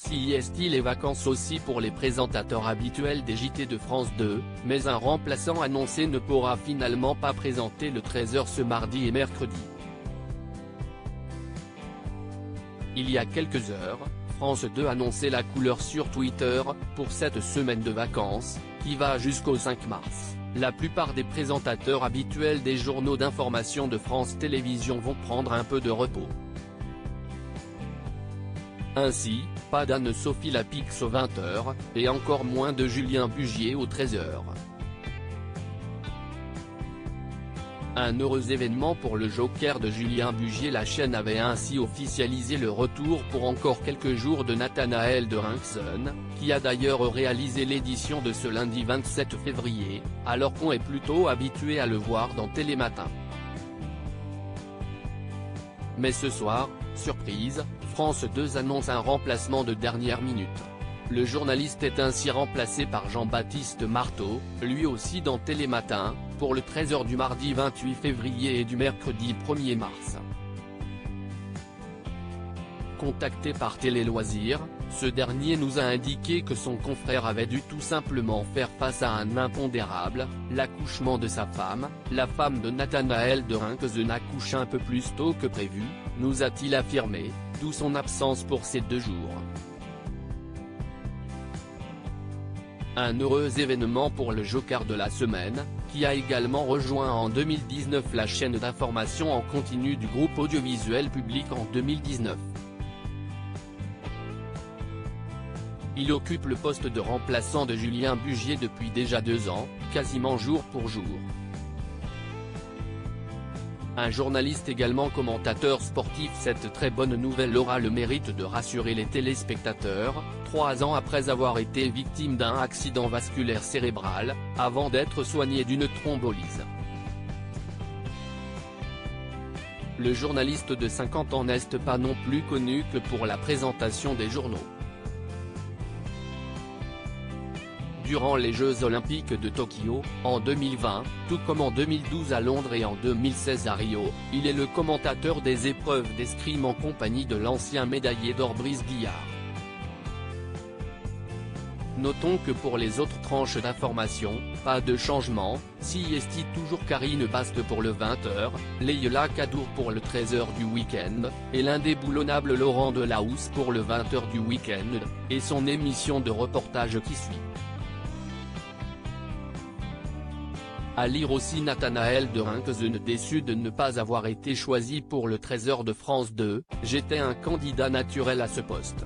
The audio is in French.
Si est-il les vacances aussi pour les présentateurs habituels des JT de France 2, mais un remplaçant annoncé ne pourra finalement pas présenter le 13h ce mardi et mercredi. Il y a quelques heures, France 2 annonçait la couleur sur Twitter, pour cette semaine de vacances, qui va jusqu'au 5 mars. La plupart des présentateurs habituels des journaux d'information de France Télévisions vont prendre un peu de repos. Ainsi, pas d'Anne-Sophie Lapix aux 20h, et encore moins de Julien Bugier aux 13h. Un heureux événement pour le joker de Julien Bugier. La chaîne avait ainsi officialisé le retour pour encore quelques jours de Nathanaël de Rincson, qui a d'ailleurs réalisé l'édition de ce lundi 27 février, alors qu'on est plutôt habitué à le voir dans Télématin. Mais ce soir, surprise, France 2 annonce un remplacement de dernière minute. Le journaliste est ainsi remplacé par Jean-Baptiste Marteau, lui aussi dans Télématin, pour le 13h du mardi 28 février et du mercredi 1er mars. Contacté par Télé Loisirs, ce dernier nous a indiqué que son confrère avait dû tout simplement faire face à un impondérable, l'accouchement de sa femme. La femme de Nathanaël de Rincson accouche un peu plus tôt que prévu, nous a-t-il affirmé, d'où son absence pour ces 2 jours. Un heureux événement pour le joker de la semaine, qui a également rejoint en 2019 la chaîne d'information en continu du groupe audiovisuel Public en 2019. Il occupe le poste de remplaçant de Julien Bugier depuis déjà 2 ans, quasiment jour pour jour. Un journaliste également commentateur sportif. Cette très bonne nouvelle aura le mérite de rassurer les téléspectateurs, 3 ans après avoir été victime d'un accident vasculaire cérébral, avant d'être soigné d'une thrombolyse. Le journaliste de 50 ans n'est pas non plus connu que pour la présentation des journaux. Durant les Jeux Olympiques de Tokyo, en 2020, tout comme en 2012 à Londres et en 2016 à Rio, il est le commentateur des épreuves d'escrime en compagnie de l'ancien médaillé d'or Brice Guillard. Notons que pour les autres tranches d'information, pas de changement, si est toujours Karine Bast pour le 20h, Leïla Kadour pour le 13h du week-end, et l'indéboulonnable Laurent Delahousse pour le 20h du week-end, et son émission de reportage qui suit. À lire aussi Nathanaël de Rincson déçu de ne pas avoir été choisi pour le 13h de France 2, j'étais un candidat naturel à ce poste.